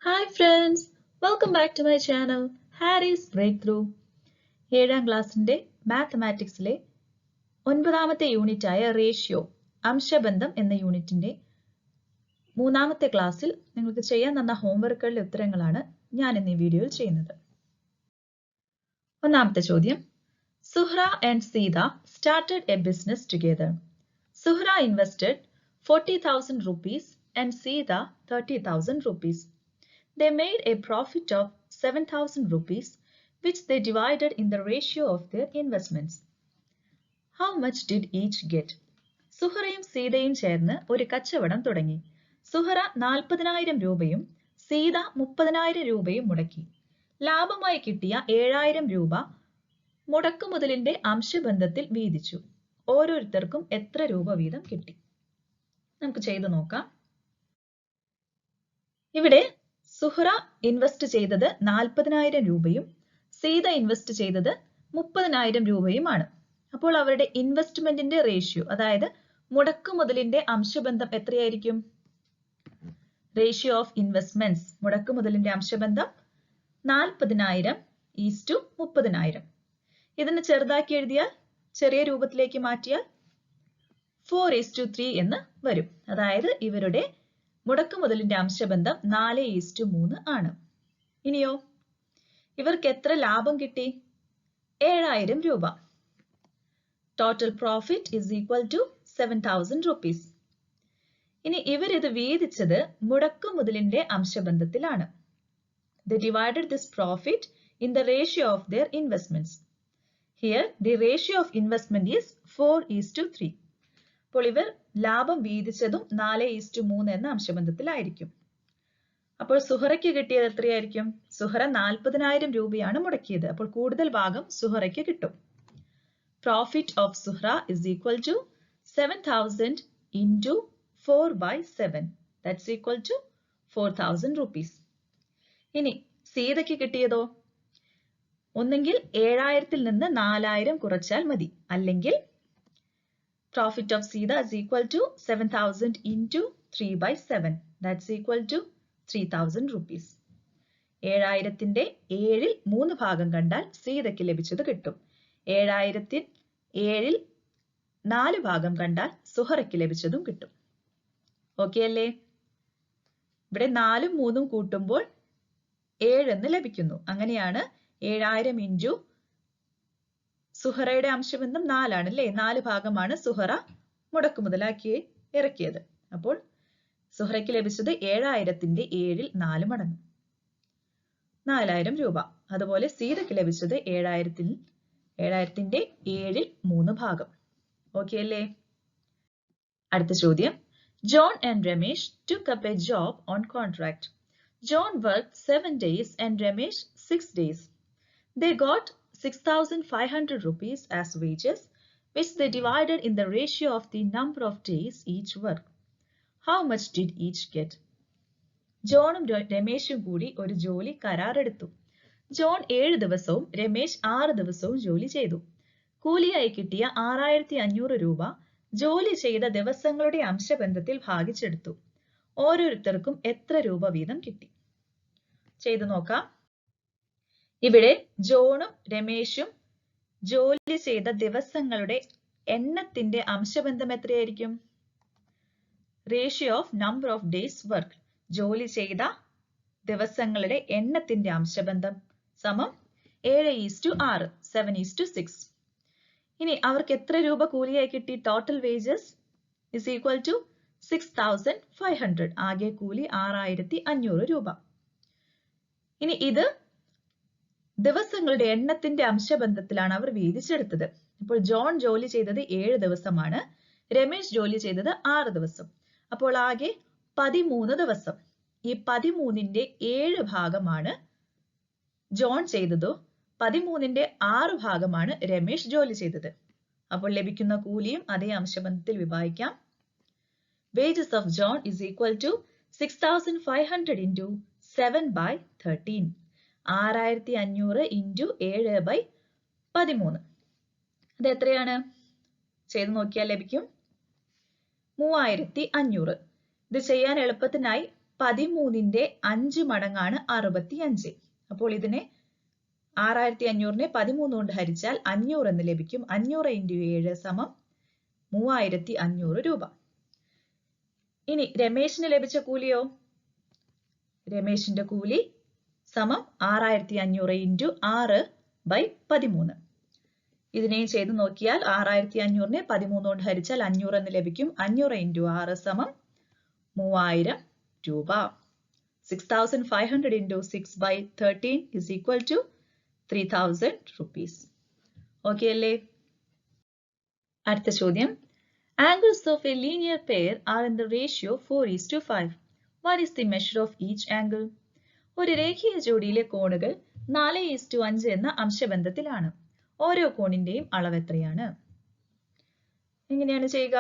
Hi friends, welcome back to my channel, Harry's Breakthrough. 7ാം ക്ലാസ്സിന്റെ മാത്തമാറ്റിക്സിലെ 9ാമത്തെ യൂണിറ്റായ ratio അംശബന്ധം എന്ന യൂണിറ്റിന്റെ 3ാമത്തെ ക്ലാസ്സിൽ നിങ്ങൾക്ക് ചെയ്യാൻ തന്ന ഹോംവർക്കുകളുടെ ഉത്തരങ്ങളാണ് ഞാൻ ഇന്ന് ഈ വീഡിയോയിൽ ചെയ്യുന്നത്. ഒന്നാമത്തെ ചോദ്യം, Zuhra and Seetha started a business together. Suhra invested 40,000 rupees and Seetha 30,000 rupees. They made a profit of 7,000 rupees, which they divided in the ratio of their investments. How much did each get? സുഹറയും സീതയും ചേർന്ന് ഒരു കച്ചവടം തുടങ്ങി. സുഹറ 40,000 രൂപയും സീത 30,000 രൂപയും മുടക്കി. ലാഭമായി കിട്ടിയ 7,000 രൂപ മുടക്കുമുതലിന്റെ അംശബന്ധത്തിൽ വീതിച്ചു. ഓരോരുത്തർക്കും എത്ര രൂപ വീതം കിട്ടി? നമുക്ക് ചെയ്തു നോക്കാം. ഇവിടെ സുഹ്ര ഇൻവെസ്റ്റ് ചെയ്തത് 40,000 രൂപയും സീത ഇൻവെസ്റ്റ് ചെയ്തത് 30,000 രൂപയുമാണ്. അപ്പോൾ അവരുടെ ഇൻവെസ്റ്റ്മെന്റിന്റെ റേഷ്യോ, അതായത് മുടക്കുമുതലിന്റെ അംശബന്ധം എത്രയായിരിക്കും? റേഷ്യോ ഓഫ് ഇൻവെസ്റ്റ്മെന്റ്സ്, മുടക്കുമുതലിന്റെ അംശബന്ധം 40,000 ഈസ്റ്റു 30,000. ഇതിന് ചെറുതാക്കി എഴുതിയാൽ, ചെറിയ രൂപത്തിലേക്ക് മാറ്റിയാൽ 4:3 എന്ന് വരും. അതായത് ഇവരുടെ മുടക്കുമുതലിന്റെ അംശബന്ധം 4:3 ആണ്. ഇനിയോ ഇവർക്ക് എത്ര ലാഭം കിട്ടി? 7,000 രൂപ. Total profit is equal to 7,000 rupees. ഇനി ഇവരിത് വീതിച്ചത് മുടക്കുമുതലിന്റെ അംശബന്ധത്തിലാണ്. They divided this profit in the ratio of their investments. Here the ratio of investment is 4:3. അപ്പോൾ ഇവർ ലാഭം വീതിച്ചതും 4:3 എന്ന അംശബന്ധത്തിലായിരിക്കും. അപ്പോൾ സുഹറയ്ക്ക് കിട്ടിയത് എത്രയായിരിക്കും? സുഹറ 40,000 രൂപയാണ് മുടക്കിയത്. അപ്പോൾ കൂടുതൽ ഭാഗം സുഹറയ്ക്ക് കിട്ടും. Profit of Zuhra is equal to 7,000 into 4/7. That's equal to 4,000 rupees. ഇനി സീതയ്ക്ക് കിട്ടിയതോ? ഒന്നെങ്കിൽ 7,000-ൽ നിന്ന് 4,000 കുറച്ചാൽ മതി. അല്ലെങ്കിൽ profit of Seetha is equal to 7,000 into 3/7. That's equal to 3,000 rupees. 7,000-ന്റെ 7-ൽ 3 ഭാഗം കണ്ടാൽ സീതയ്ക്ക് ലഭിച്ചത് കിട്ടും. 7,000-ൽ 7-ൽ 4 ഭാഗം കണ്ടാൽ സുഹറയ്ക്ക് ലഭിച്ചതും കിട്ടും. ഓക്കെ അല്ലേ? ഇവിടെ 4ഉം 3ഉം കൂട്ടുമ്പോൾ 7 എന്ന് ലഭിക്കുന്നു. അങ്ങനെയാണ് 7,000 ഇൻറ്റു സുഹറയുടെ അംശബന്ധം 4 ആണ് അല്ലേ? 4 ഭാഗമാണ് സുഹറ മുടക്കുമുതലാക്കി ഇറക്കിയത്. അപ്പോൾ സുഹറയ്ക്ക് ലഭിച്ചത് 7,000-ന്റെ 7-ൽ 4 മടങ്ങ്, 4,000 രൂപ. അതുപോലെ സീതയ്ക്ക് ലഭിച്ചത് 7,000-ന്റെ 7-ൽ 3 ഭാഗം. ഓക്കെ അല്ലേ? അടുത്ത ചോദ്യം, John and Ramesh took up a job on contract. John worked 7 days and Ramesh 6 days. They got 6,500 rupees as wages, which they divided in the ratio of the number of days each worked. How much did each get? ജോണും രമേശും കൂടി ഒരു ജോലി കരാറെടുത്തു. John 7 ദിവസവും രമേശ് 6 ദിവസവും ജോലി ചെയ്തു. കൂലിയായി കിട്ടിയ 6,500 രൂപ ജോലി ചെയ്ത ദിവസങ്ങളുടെ അംശബന്ധത്തിൽ ഭാഗിച്ചെടുത്തു. ഓരോരുത്തർക്കും എത്ര രൂപ വീതം കിട്ടി? ചെയ്തു നോക്കാം. ഇവിടെ ജോണും രമേശും ജോലി ചെയ്ത ദിവസങ്ങളുടെ എണ്ണത്തിന്റെ അംശബന്ധം എത്രയായിരിക്കും? Ratio of number of days work. ജോലി ചെയ്ത ദിവസങ്ങളുടെ എണ്ണത്തിന്റെ അംശബന്ധം സമം 7:6, 7:6. ഇനി അവർക്ക് എത്ര രൂപ കൂലിയായി കിട്ടി? Total wages is equal to 6,500. ആകെ കൂലി 6,500 രൂപ. ഇനി ഇത് ദിവസങ്ങളുടെ എണ്ണത്തിന്റെ അംശബന്ധത്തിലാണ് അവർ വീതിച്ചെടുത്തത്. ഇപ്പോൾ ജോൺ ജോലി ചെയ്തത് 7 ദിവസമാണ്, രമേശ് ജോലി ചെയ്തത് 6 ദിവസം. അപ്പോൾ ആകെ 13 ദിവസം. ഈ 13-ന്റെ 7 ഭാഗമാണ് ജോൺ ചെയ്തതോ, 13-ന്റെ 6 ഭാഗമാണ് രമേശ് ജോലി ചെയ്തത്. അപ്പോൾ ലഭിക്കുന്ന കൂലിയും അതേ അംശബന്ധത്തിൽ വിഭാഗിക്കാം. Wages of John is equal to 6,500 into 7/13. 6,500 into 7/13. അത് എത്രയാണ്? ചെയ്ത് നോക്കിയാൽ ലഭിക്കും 3,500. ഇത് ചെയ്യാൻ എളുപ്പത്തിനായി 13ന്റെ 5 മടങ്ങാണ് 65. അപ്പോൾ ഇതിനെ 6500നെ 13 കൊണ്ട് ഹരിച്ചാൽ 500 എന്ന് ലഭിക്കും. 500 × 7 സമം 3500 രൂപ. ഇനി രമേശിന് ലഭിച്ച കൂലിയോ? രമേശിന്റെ കൂലി സമം 6500 × 6/13. ഇതിനെയും ചെയ്ത് നോക്കിയാൽ 6500നെ 13 കൊണ്ട് ഹരിച്ചാൽ 500 എന്ന് ലഭിക്കും. 500 × 6 സമം 3000 രൂപ. 6500 × 6/13 is equal to 3000 rupees. Okay അല്ലേ? അടുത്ത ചോദ്യം. Angles of a linear pair are in the ratio 4:5. What is the measure of each angle? ഒരു രേഖീയ ജോഡിയിലെ കോണുകൾ 4:5 എന്ന അംശബന്ധത്തിലാണ്. ഓരോ കോണിന്റെയും അളവ് എത്രയാണ്? എങ്ങനെയാണ് ചെയ്യുക?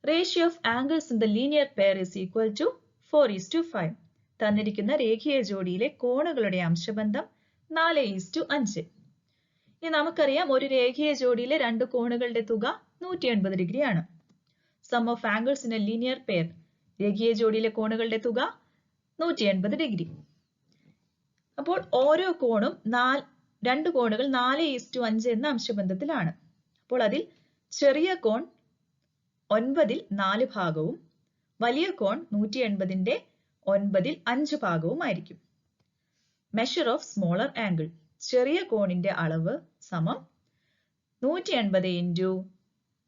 Ratio of angles in the linear pair is equal to 4:5. തന്നിരിക്കുന്ന രേഖീയ ജോഡിയിലെ കോണുകളുടെ അംശബന്ധം 4:5. ഇനി നമുക്കറിയാം ഒരു രേഖീയ ജോഡിയിലെ രണ്ട് കോണുകളുടെ തുക 180 ഡിഗ്രി ആണ്. Sum of angles in a linear pair. രേഖീയ ജോഡിയിലെ കോണുകളുടെ തുക 180 ഡിഗ്രി. അപ്പോൾ ഓരോ കോണും രണ്ട് കോണുകൾ 4:5 എന്ന അംശബന്ധത്തിലാണ്. അപ്പോൾ അതിൽ ചെറിയ കോൺ 9ൽ 4 ഭാഗവും വലിയ കോൺ 180ന്റെ 9ൽ 5 ഭാഗവും ആയിരിക്കും. Measure of smaller angle. ചെറിയ കോണിന്റെ അളവ് സമം 180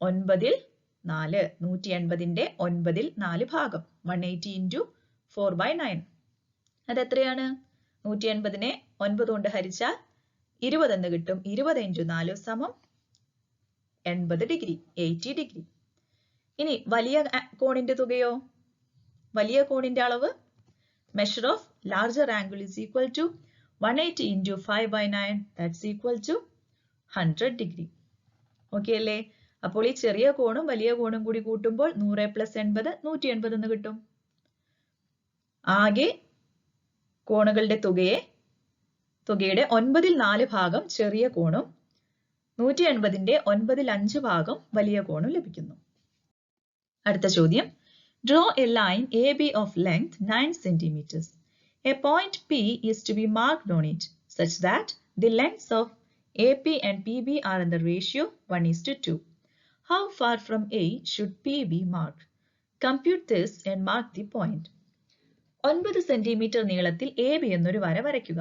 × 9ൽ 4. 180ന്റെ 9ൽ 4 ഭാഗം 180 × 4/9. അതെത്രയാണ്? 180നെ 9 കൊണ്ട് ഹരിച്ചാൽ 20 എന്ന് കിട്ടും. 20 × 4 സമം 80 ഡിഗ്രി, 80 ഡിഗ്രി. ഇനി വലിയ കോണിന്റെ തുകയോ? വലിയ കോണിന്റെ അളവ് measure of larger angle is equal to 180 × 5/9. That's equal to 100 degree. Okay അല്ലേ? അപ്പോൾ ഈ ചെറിയ കോണും വലിയ കോണും കൂടി കൂട്ടുമ്പോൾ 100 + 80 180 എന്ന് കിട്ടും. ആകെ കോണുകളുടെ തുകയുടെ 9ൽ 4 ഭാഗം ചെറിയ കോണും 180ന്റെ 9ൽ 5 ഭാഗം വലിയ കോണും ലഭിക്കുന്നു. അടുത്ത ചോദ്യം. Draw a line AB of length 9 cm. A point P is to be marked on it such that the lengths of AP and PB are in the ratio 1:2. How far from A should P be marked? Compute this and mark the point. 9 centimetre നീളത്തിൽ AB എന്നൊരു വര വരയ്ക്കുക.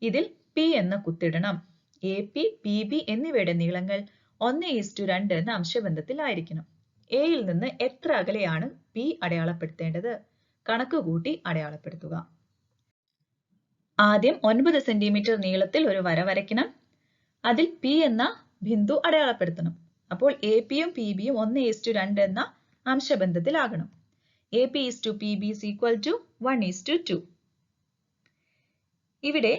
ഇതിൽ P എന്ന കുത്തിടണം. AP, PB എന്നിവയുടെ നീളങ്ങൾ 1:2 എന്ന അംശബന്ധത്തിലായിരിക്കണം. എയിൽ നിന്ന് എത്ര അകലെയാണ് P അടയാളപ്പെടുത്തേണ്ടത്? കണക്ക് കൂട്ടി അടയാളപ്പെടുത്തുക. ആദ്യം 9 സെന്റിമീറ്റർ നീളത്തിൽ ഒരു വര വരയ്ക്കണം. അതിൽ P എന്ന ബിന്ദു അടയാളപ്പെടുത്തണം. അപ്പോൾ APയും PBയും 1:2 എന്ന അംശബന്ധത്തിലാകണം. AP is to PB is equal to 1:2. ഇവിടെ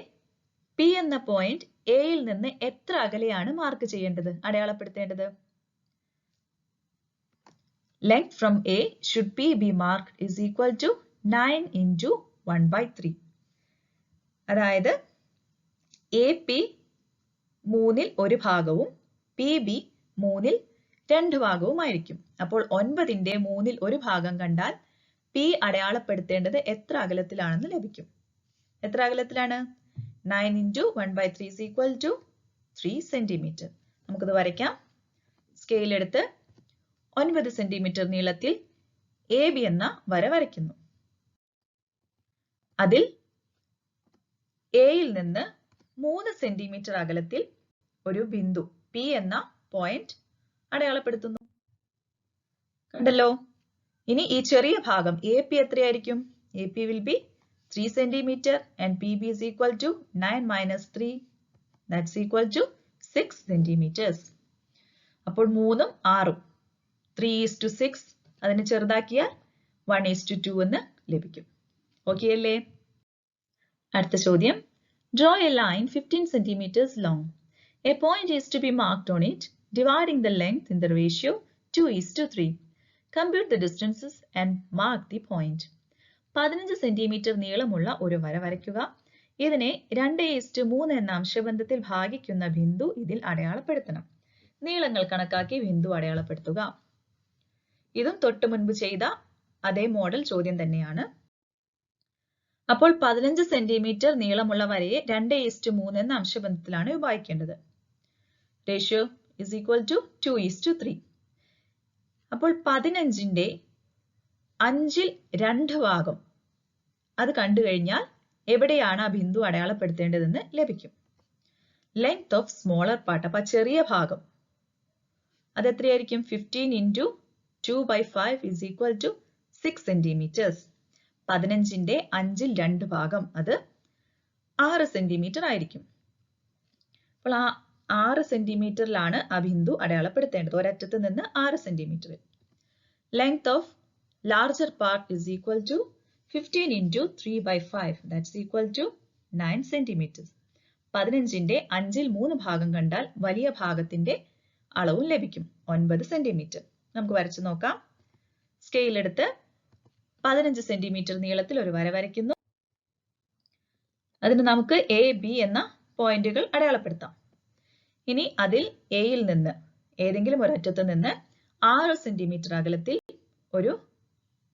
P എന്ന പോയിന്റ് എയിൽ നിന്ന് എത്ര അകലെയാണ് മാർക്ക് ചെയ്യേണ്ടത്, അടയാളപ്പെടുത്തേണ്ടത്? Length from A should P be marked is equal to 9 × 1/3. അതായത് AP 3ൽ 1 ഭാഗവും PB 3ൽ 2 ഭാഗവുമായിരിക്കും. അപ്പോൾ 9ന്റെ 3ൽ 1 ഭാഗം കണ്ടാൽ P അടയാളപ്പെടുത്തേണ്ടത് എത്ര അകലത്തിലാണെന്ന് ലഭിക്കും. എത്ര അകലത്തിലാണ്? 9 × 1/3 is equal to 3 cm. നമുക്കിത് വരയ്ക്കാം. സ്കെയിൽ എടുത്ത് 9 സെന്റിമീറ്റർ നീളത്തിൽ AB എന്ന വര വരയ്ക്കുന്നു. അതിൽ എയിൽ നിന്ന് 3 സെന്റിമീറ്റർ അകലത്തിൽ ഒരു ബിന്ദു P എന്ന പോയിന്റ് അടയാളപ്പെടുത്തുന്നു. കണ്ടല്ലോ. ഇനി ഈ ചെറിയ ഭാഗം AP എത്രയായിരിക്കും? AP will be 3 centimeter and PB is equal to 9 - 3. That's equal to 6 centimeters. അപ്പോൾ 3ഉം 6ഉം 3:6 അതിനെ ചെറുതാക്കിയാൽ 1:2 എന്ന് ലഭിക്കും. ഓക്കെ അല്ലേ? അടുത്ത ചോദ്യം. Draw a line 15 centimeters long. A point is to be marked on it, dividing the length in the ratio 2:3. Compute the distances and mark the point. 15 centimetre നീളമുള്ള ഒരു വര വരയ്ക്കുക. ഇതിനെ 2:3 എന്ന അംശബന്ധത്തിൽ ഭാഗിക്കുന്ന ബിന്ദു ഇതിൽ അടയാളപ്പെടുത്തണം. നീളങ്ങൾ കണക്കാക്കി ബിന്ദു അടയാളപ്പെടുത്തുക. ഇതും തൊട്ടു മുൻപ് ചെയ്ത അതേ മോഡൽ ചോദ്യം തന്നെയാണ്. അപ്പോൾ 15 സെന്റിമീറ്റർ നീളമുള്ള വരയെ 2:3 എന്ന അംശബന്ധത്തിലാണ് വിഭാഗിക്കേണ്ടത്. Ratio is equal to 2:3. അപ്പോൾ 15ന്റെ 5ൽ 2 ഭാഗം അത് കണ്ടു കഴിഞ്ഞാൽ എവിടെയാണ് ആ ബിന്ദു അടയാളപ്പെടുത്തേണ്ടതെന്ന് ലഭിക്കും. ലെങ്ത് ഓഫ് സ്മോളർ പാർട്ട്, അപ്പൊ ചെറിയ ഭാഗം അത് എത്രയായിരിക്കും? 15 into 2/5 is equal to 6 centimeters. 15ന്റെ 5ൽ 2 ഭാഗം അത് 6 സെന്റിമീറ്റർ ആയിരിക്കും. അപ്പോൾ ആ 6 സെന്റിമീറ്ററിലാണ് ആ ബിന്ദു അടയാളപ്പെടുത്തേണ്ടത്. ഒരറ്റത്ത് നിന്ന് 6 centimetre. Length of larger part is equal to 15 into 3/5. That's equal to 9 centimeters. 15ന്റെ 5ൽ 3 ഭാഗം കണ്ടാൽ വലിയ ഭാഗത്തിന്റെ അളവും ലഭിക്കും, 9 സെന്റിമീറ്റർ. നമുക്ക് വരച്ചു നോക്കാം. സ്കെയിൽ എടുത്ത് 15 സെന്റിമീറ്റർ നീളത്തിൽ ഒരു വര വരയ്ക്കുന്നു. അതിന് നമുക്ക് എ, ബി എന്ന പോയിന്റുകൾ അടയാളപ്പെടുത്താം. ഇനി അതിൽ എയിൽ നിന്ന് ഏതെങ്കിലും ഒരറ്റത്ത് നിന്ന് 6 സെന്റിമീറ്റർ അകലത്തിൽ ഒരു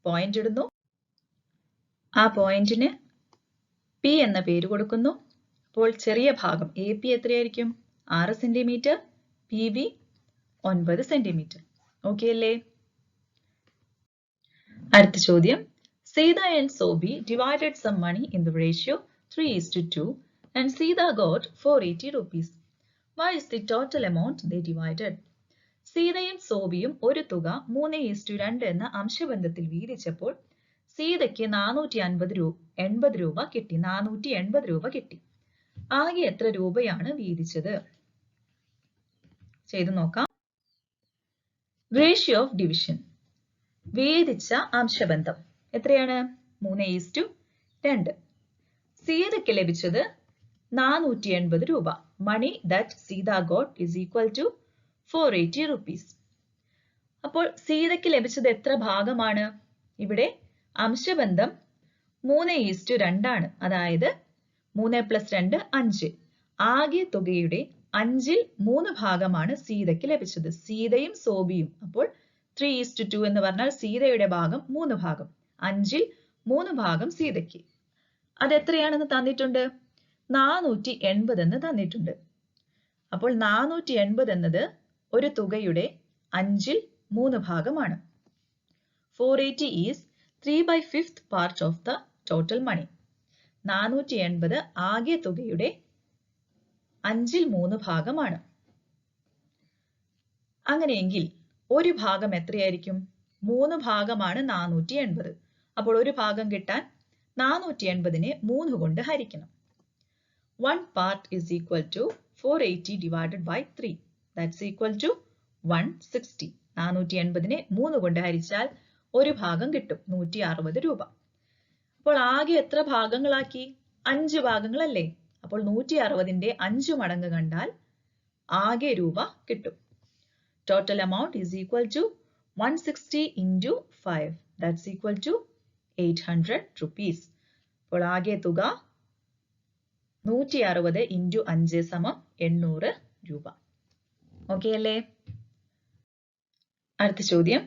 പോയിന്റ് ഇടുന്നു. ആ പോയിന്റിന് പി എന്ന പേര് കൊടുക്കുന്നു. അപ്പോൾ ചെറിയ ഭാഗം എ പി എത്രയായിരിക്കും? 6 centimetre. P B 9 centimetre. Okay അല്ലേ? അടുത്ത ചോദ്യം. Sita and Sobi divided some money in the ratio 3:2 and Sita got 480 rupees. What is the total amount they divided? സീതയും സോബിയും ഒരു തുക 3:2 എന്ന അംശബന്ധത്തിൽ വീതിച്ചപ്പോൾ സീതയ്ക്ക് 480 രൂപ കിട്ടി. 480 രൂപ കിട്ടി. ആകെ എത്ര രൂപയാണ് വീതിച്ചത്? ചെയ്തു നോക്കാം. റേഷ്യോ ഓഫ് ഡിവിഷൻ, വീതിച്ച അംശബന്ധം എത്രയാണ്? 3:2. സീതയ്ക്ക് ലഭിച്ചത് 480 രൂപ. Money that Sita got is equal to 480 rupees. അപ്പോൾ സീതയ്ക്ക് ലഭിച്ചത് എത്ര ഭാഗമാണ്? ഇവിടെ അംശബന്ധം 3:2 ആണ്. അതായത് 3 + 2 5. ആകെ തുകയുടെ 5ൽ 3 ഭാഗമാണ് സീതയ്ക്ക് ലഭിച്ചത്. സീതയും സോബിയും. അപ്പോൾ 3:2 എന്ന് പറഞ്ഞാൽ സീതയുടെ ഭാഗം 3 ഭാഗം. 5ൽ 3 ഭാഗം സീതയ്ക്ക്. അത് എത്രയാണെന്ന് തന്നിട്ടുണ്ട്? 480 എന്ന് തന്നിട്ടുണ്ട്. അപ്പോൾ 480 എന്നത് ഒരു തുകയുടെ 5ൽ 3 ഭാഗമാണ്. 480 is 3/5 part of the total money. 480 ആകെ തുകയുടെ 5ൽ 3 ഭാഗമാണ്. അങ്ങനെയെങ്കിൽ ഒരു ഭാഗം എത്രയായിരിക്കും? 3 ഭാഗമാണ് 480. അപ്പോൾ ഒരു ഭാഗം കിട്ടാൻ 480നെ 3 കൊണ്ട് ഹരിക്കണം. 1 part is equal to 480 divided by 3. That's equal to 160. 480നെ 3 കൊണ്ട് ഹരിച്ചാൽ ഒരു ഭാഗം കിട്ടും, 160 രൂപ. അപ്പോൾ ആകെ എത്ര ഭാഗങ്ങളാക്കി? 5 ഭാഗങ്ങളല്ലേ? അപ്പോൾ 160ന്റെ 5 മടങ്ങ് കണ്ടാൽ ആകെ രൂപ കിട്ടും. Total amount is equal to 160 into 5. That's equal to 800 rupees. അപ്പോൾ ആകെ തുക 160 into 5 സമം 800 രൂപ. ഓക്കെ അല്ലേ? അടുത്ത ചോദ്യം.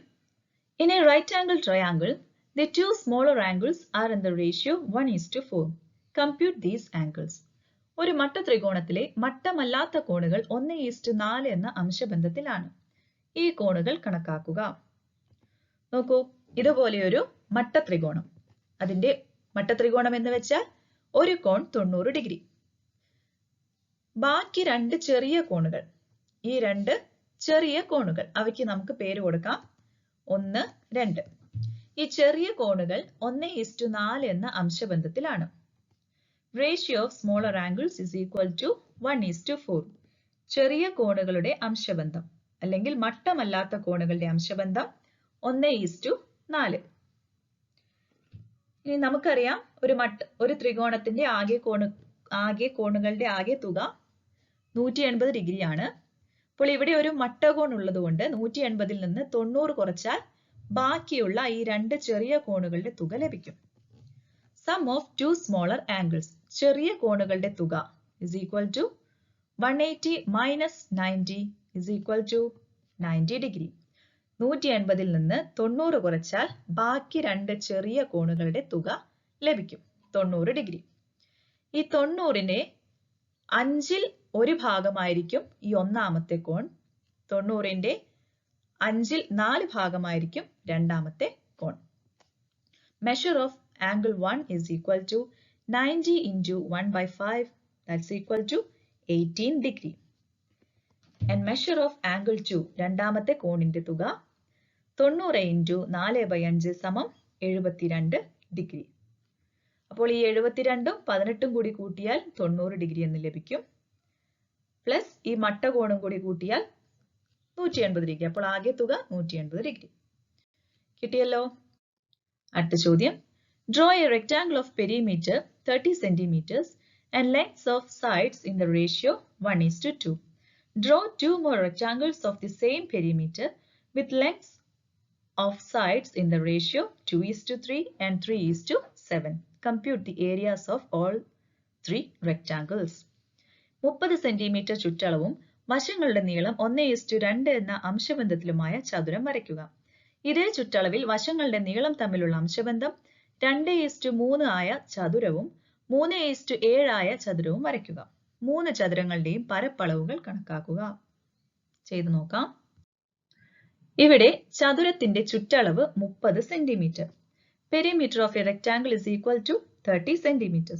In a right angle triangle, the two smaller angles are in the ratio 1:4. Compute these angles. ഒരു മട്ടത്രികോണത്തിലെ മട്ടമല്ലാത്ത കോണുകൾ 1:4 എന്ന അംശബന്ധത്തിലാണ്. ഈ കോണുകൾ കണക്കാക്കുക. നോക്കൂ, ഇതുപോലെയൊരു മട്ടത്രികോണം. അതിന്റെ മട്ടത്രികോണം എന്ന് വെച്ചാൽ ഒരു കോൺ 90 ഡിഗ്രി. ബാക്കി 2 ചെറിയ കോണുകൾ, ഈ 2 ചെറിയ കോണുകൾ, അവയ്ക്ക് നമുക്ക് പേര് കൊടുക്കാം 1, 2. ഈ ചെറിയ കോണുകൾ 1:4 എന്ന അംശബന്ധത്തിലാണ്. Ratio of smaller angles is equal to 1:4. ചെറിയ കോണുകളുടെ അംശബന്ധം അല്ലെങ്കിൽ മട്ടമല്ലാത്ത കോണുകളുടെ അംശബന്ധം 1:4. ഇനി നമുക്കറിയാം ഒരു ത്രികോണത്തിന്റെ ആകെ കോണുകളുടെ ആകെ തുക 180 ഡിഗ്രിയാണ്. അപ്പോൾ ഇവിടെ ഒരു മട്ടകോൺ ഉള്ളതുകൊണ്ട് 180ൽ നിന്ന് 90 കുറച്ചാൽ ബാക്കിയുള്ള ഈ 2 ചെറിയ കോണുകളുടെ തുക ലഭിക്കും. Sum of two smaller angles, ചെറിയ കോണുകളുടെ തുക is equal to 180 minus 90 is equal to 90 degree. 180ൽ നിന്ന് 90 കുറച്ചാൽ ബാക്കി 2 ചെറിയ കോണുകളുടെ തുക ലഭിക്കും. 90 ഡിഗ്രി. ഈ 90ന്റെ 5ൽ 1 ഭാഗമായിരിക്കും ഈ ഒന്നാമത്തെ കോൺ. 90ന്റെ 5ൽ 4 ഭാഗമായിരിക്കും രണ്ടാമത്തെ കോൺ. Measure of angle 1 is equal to 90 into 1/5, that's equal to 18 degree. And measure of angle 2, രണ്ടാമത്തെ കോണിന്റെ തുക 90 into 4/5 സമം 72 ഡിഗ്രി. അപ്പോൾ ഈ 72ഉം 18ഉം കൂടി കൂട്ടിയാൽ 90 ഡിഗ്രി എന്ന് ലഭിക്കും. പ്ലസ് ഈ മട്ടകോണും കൂടി കൂട്ടിയാൽ 180 ഡിഗ്രി. അപ്പോൾ ആകെ തുക 180 ഡിഗ്രി. കിട്ടിയല്ലോ? അടുത്ത ചോദ്യം. Draw a rectangle of perimeter 30 centimeters and lengths of sides in the ratio 1:2. Draw 2 more rectangles of the same perimeter with lengths of sides in the ratio 2:3 and 3:7. Compute the areas of all 3 rectangles. 30 centimetre ചുറ്റളവും വശങ്ങളുടെ നീളം 1:2 എന്ന അംശബന്ധത്തിലുമായ ചതുരം വരയ്ക്കുക. ഇതേ ചുറ്റളവിൽ വശങ്ങളുടെ നീളം തമ്മിലുള്ള അംശബന്ധം 2:3 ആയ ചതുരവും 3:7 ആയ ചതുരവും വരയ്ക്കുക. 3 ചതുരങ്ങളുടെയും പരപ്പളവുകൾ കണക്കാക്കുക. ചെയ്തു നോക്കാം. ഇവിടെ ചതുരത്തിന്റെ ചുറ്റളവ് 30 centimetre. Perimeter of A rectangle is equal to 30 centimetre.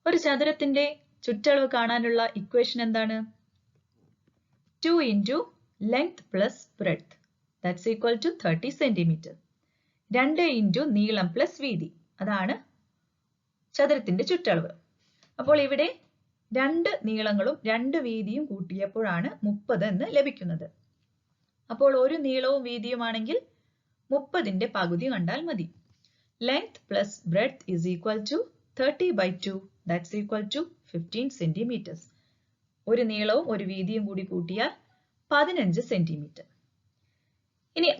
ഒരു ചതുരത്തിന്റെ ചുറ്റളവ് കാണാനുള്ള ഇക്വേഷൻ എന്താണ്? 2 into length plus breadth, that's equal to 30 centimetre. 2 into നീളം പ്ലസ് വീതി, അതാണ് ചതുരത്തിന്റെ ചുറ്റളവ്. അപ്പോൾ ഇവിടെ 2 നീളങ്ങളും 2 വീതിയും കൂട്ടിയപ്പോഴാണ് 30 എന്ന് ലഭിക്കുന്നത്. അപ്പോൾ ഒരു നീളവും വീതിയുമാണെങ്കിൽ 30ന്റെ പകുതി കണ്ടാൽ മതി. Length plus breadth is equal to 30/2, that's equal to 15 centimeters. ഒരു നീളവും ഒരു വീതിയും കൂടി കൂട്ടിയാൽ 15 സെന്റിമീറ്റർ. ഇനി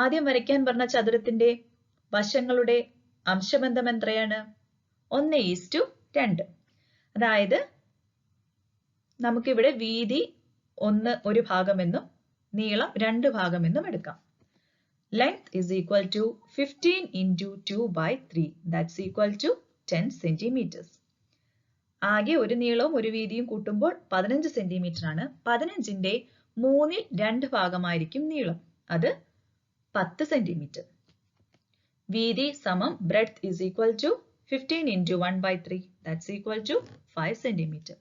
ആദ്യം വരയ്ക്കാൻ പറഞ്ഞ ചതുരത്തിന്റെ വശങ്ങളുടെ അംശബന്ധം എത്രയാണ്? 1:2. അതായത് നമുക്കിവിടെ വീതി 1 ഒരു ഭാഗമെന്നും നീളം 2 ഭാഗമെന്നും എടുക്കാം. Length is equal to 15 into 2/3, that's equal to 10 centimeters. ആകെ ഒരു നീളവും ഒരു വീതിയും കൂട്ടുമ്പോൾ 15 സെന്റിമീറ്റർ ആണ്. 15ന്റെ 3/2 ഭാഗമായിരിക്കും നീളം, അത് 10 സെന്റിമീറ്റർ. വീതി സമം breadth is equal to 15 into 1/3, that's equal to 5 centimetre.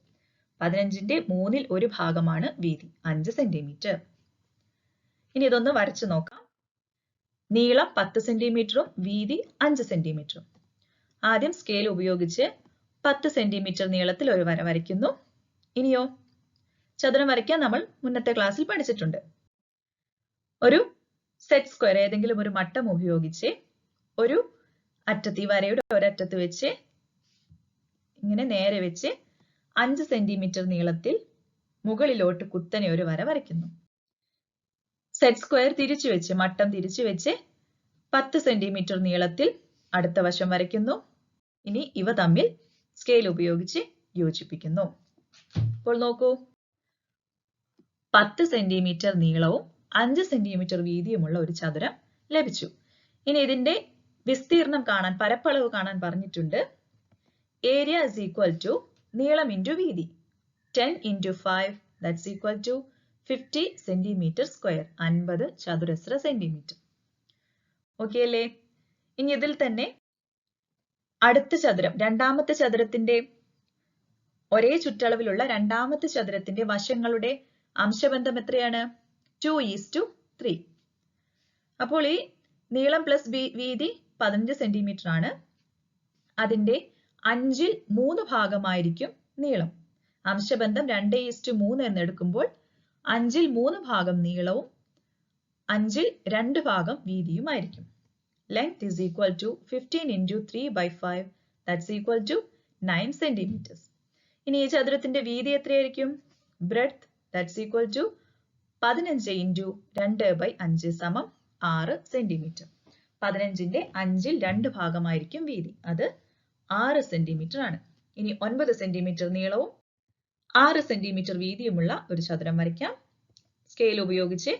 15ന്റെ 1/3 ഭാഗമാണ് വീതി, 5 സെന്റിമീറ്റർ. ഇനി ഇതൊന്ന് വരച്ചു നോക്കാം. നീളം 10 സെന്റിമീറ്ററും വീതി 5 സെന്റിമീറ്ററും. ആദ്യം സ്കെയിൽ ഉപയോഗിച്ച് 10 സെന്റിമീറ്റർ നീളത്തിൽ ഒരു വര വരയ്ക്കുന്നു. ഇനിയോ ചതുരം വരയ്ക്കാൻ നമ്മൾ മുന്നത്തെ ക്ലാസ്സിൽ പഠിച്ചിട്ടുണ്ട്. ഒരു സെറ്റ് സ്ക്വയർ ഏതെങ്കിലും ഒരു മട്ടം ഉപയോഗിച്ച് ഒരു അറ്റത്ത്, ഈ വരയുടെ ഒരറ്റത്ത് വെച്ച് ഇങ്ങനെ നേരെ വെച്ച് 5 സെന്റിമീറ്റർ നീളത്തിൽ മുകളിലോട്ട് കുത്തനെ ഒരു വര വരയ്ക്കുന്നു. സെറ്റ് സ്ക്വയർ തിരിച്ചു വെച്ച്, മട്ടം തിരിച്ചു വെച്ച് 10 സെന്റിമീറ്റർ നീളത്തിൽ അടുത്ത വശം വരയ്ക്കുന്നു. ഇനി ഇവ തമ്മിൽ സ്കെയിൽ ഉപയോഗിച്ച് യോജിപ്പിക്കുന്നു. അപ്പോൾ നോക്കൂ, 10 സെന്റിമീറ്റർ നീളവും 5 സെന്റിമീറ്റർ വീതിയുമുള്ള ഒരു ചതുരം ലഭിച്ചു. ഇനി ഇതിന്റെ വിസ്തീർണം കാണാൻ, പരപ്പളവ് കാണാൻ പറഞ്ഞിട്ടുണ്ട്. ഏരിയ is equal to നീളം ഇൻറ്റു വീതി, 10 into 5, that's equal to 50 centimetre square, 50 ചതുരശ്ര സെന്റിമീറ്റർ. ഓക്കെ അല്ലേ? ഇനി ഇതിൽ തന്നെ അടുത്ത ചതുരം, രണ്ടാമത്തെ ചതുരത്തിന്റെ ഒരേ ചുറ്റളവിലുള്ള രണ്ടാമത്തെ ചതുരത്തിന്റെ വശങ്ങളുടെ അംശബന്ധം എത്രയാണ്? 2:3. അപ്പോൾ ഈ നീളം പ്ലസ് വീതി 15 സെന്റിമീറ്റർ ആണ്. അതിന്റെ 5/3 ഭാഗമായിരിക്കും നീളം. അംശബന്ധം 2:3 എന്ന് എടുക്കുമ്പോൾ 5/3 ഭാഗം നീളവും 5/2 ഭാഗം വീതിയുമായിരിക്കും. Length is equal to 15 into 3/5, that's equal to 9 centimeters. ഇനി ഈ ചതുരത്തിന്റെ വീതി എത്രയായിരിക്കും? Breadth, that's equal to 15 into 2/5 സമം 6 സെന്റിമീറ്റർ. 15ന്റെ 5/2 ഭാഗമായിരിക്കും വീതി, അത് 6 സെന്റിമീറ്റർ ആണ്. ഇനി 9 സെന്റിമീറ്റർ നീളവും 6 സെന്റിമീറ്റർ വീതിയുമുള്ള ഒരു ചതുരം വരയ്ക്കാം. സ്കെയിൽ ഉപയോഗിച്ച്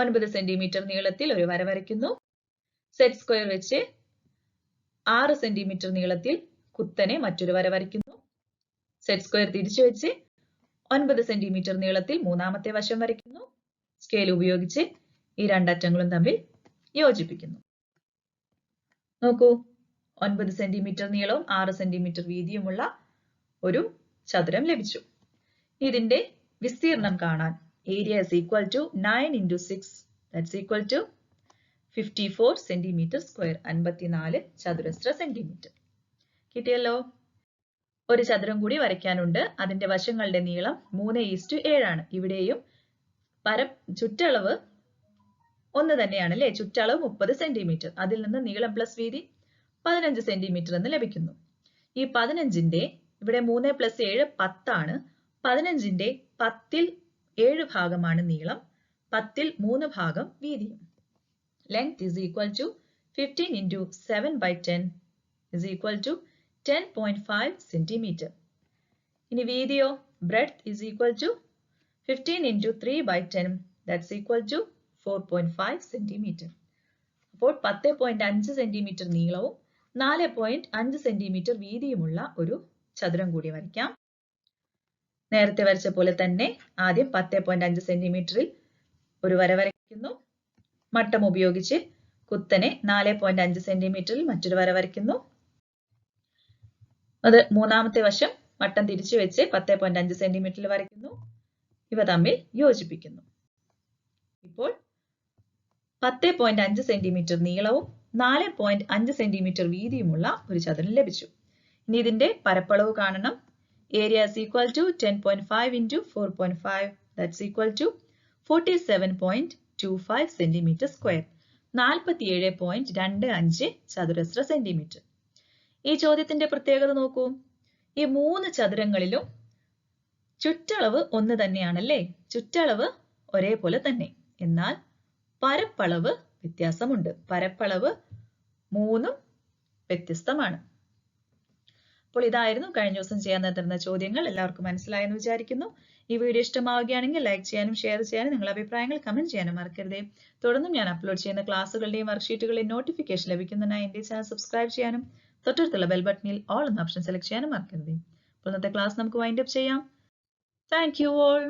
9 സെന്റിമീറ്റർ നീളത്തിൽ ഒരു വര വരയ്ക്കുന്നു. സെറ്റ് സ്ക്വയർ വെച്ച് 6 സെന്റിമീറ്റർ നീളത്തിൽ കുത്തനെ മറ്റൊരു വര വരയ്ക്കുന്നു. സെറ്റ് സ്ക്വയർ തിരിച്ചു വെച്ച് 9 സെന്റിമീറ്റർ നീളത്തിൽ മൂന്നാമത്തെ വശം വരയ്ക്കുന്നു. സ്കെയിൽ ഉപയോഗിച്ച് ഈ രണ്ടറ്റങ്ങളും തമ്മിൽ യോജിപ്പിക്കുന്നു. നോക്കൂ, 9 സെന്റിമീറ്റർ നീളവും 6 സെന്റിമീറ്റർ വീതിയുമുള്ള ഒരു ചതുരം ലഭിച്ചു. ഇതിന്റെ വിസ്തീർണം കാണാൻ area is equal to 9 into 6, that's equal to 54 centimetre square, 54 ചതുരശ്ര സെന്റിമീറ്റർ. കിട്ടിയല്ലോ. ഒരു ചതുരം കൂടി വരയ്ക്കാനുണ്ട്. അതിന്റെ വശങ്ങളുടെ നീളം 3:7 ആണ്. ഇവിടെയും ചുറ്റളവ് ഒന്ന് തന്നെയാണ് അല്ലേ? ചുറ്റളവ് 30 സെന്റിമീറ്റർ. അതിൽ നിന്ന് നീളം പ്ലസ് വീതി 15 സെന്റിമീറ്റർ എന്ന് ലഭിക്കുന്നു. ഈ 15ന്റെ ഇവിടെ 3 + 7 10 ആണ്. 15ന്റെ 10ൽ 7 ഭാഗമാണ് നീളം, 10ൽ 3 ഭാഗം വീതിയും. Length is equal to 15 into 7/10 is equal to 10.5 centimeter. ഇനി വീതിയോ? Breadth is equal to 15 into 3/10, that's equal to 4.5 centimeter. അപ്പോൾ 10.5 സെന്റിമീറ്റർ നീളവും 4.5 സെന്റിമീറ്റർ വീതിയുമുള്ള ഒരു ചതുരം കൂടി വരയ്ക്കാം. നേരത്തെ വരച്ച പോലെ തന്നെ ആദ്യം 10.5 സെന്റിമീറ്ററിൽ ഒരു വര വരയ്ക്കുന്നു. മട്ടം ഉപയോഗിച്ച് കുത്തനെ 4.5 സെന്റിമീറ്ററിൽ മറ്റൊരു വര വരയ്ക്കുന്നു. അത് മൂന്നാമത്തെ വശം മട്ടം തിരിച്ചു വെച്ച് 10.5 സെന്റിമീറ്ററിൽ വരയ്ക്കുന്നു. ഇവ തമ്മിൽ യോജിപ്പിക്കുന്നു. ഇപ്പോൾ 10.5 സെന്റിമീറ്റർ നീളവും 4.5 സെന്റിമീറ്റർ വീതിയുമുള്ള ഒരു ചതുരം ലഭിച്ചു. ഇനി ഇതിന്റെ പരപ്പളവ് കാണണം. Area is equal to 10.5 into 4.5, that's equal to 47.25 centimetre square, 47.25 ചതുരശ്ര സെന്റിമീറ്റർ. ഈ ചോദ്യത്തിന്റെ പ്രത്യേകത നോക്കൂ. ഈ 3 ചതുരങ്ങളിലും ചുറ്റളവ് ഒന്ന് തന്നെയാണല്ലേ? ചുറ്റളവ് ഒരേപോലെ തന്നെ. എന്നാൽ പരപ്പളവ് വ്യത്യാസമുണ്ട്. പരപ്പളവ് 3ഉം വ്യത്യസ്തമാണ്. അപ്പോൾ ഇതായിരുന്നു കഴിഞ്ഞ ദിവസം ചെയ്യാൻ തരുന്ന ചോദ്യങ്ങൾ. എല്ലാവർക്കും മനസ്സിലായെന്ന് വിചാരിക്കുന്നു. ഈ വീഡിയോ ഇഷ്ടമാവുകയാണെങ്കിൽ ലൈക്ക് ചെയ്യാനും ഷെയർ ചെയ്യാനും നിങ്ങളുടെ അഭിപ്രായങ്ങൾ കമന്റ് ചെയ്യാനും മറക്കരുതേ. തുടർന്നും ഞാൻ അപ്ലോഡ് ചെയ്യുന്ന ക്ലാസ്സുകളുടെയും വർക്ക്ഷീറ്റുകളുടെയും നോട്ടിഫിക്കേഷൻ ലഭിക്കുന്നതിനായി എന്റെ ചാനൽ സബ്സ്ക്രൈബ് ചെയ്യാനും തൊട്ടടുത്തുള്ള ബെൽ ബട്ടണിൽ ഓൾ എന്ന ഓപ്ഷൻ സെലക്ട് ചെയ്യാനും മറക്കരുതേ. അപ്പോൾ ഇന്നത്തെ ക്ലാസ് നമുക്ക് വൈൻഡ് അപ്പ് ചെയ്യാം. Thank you all.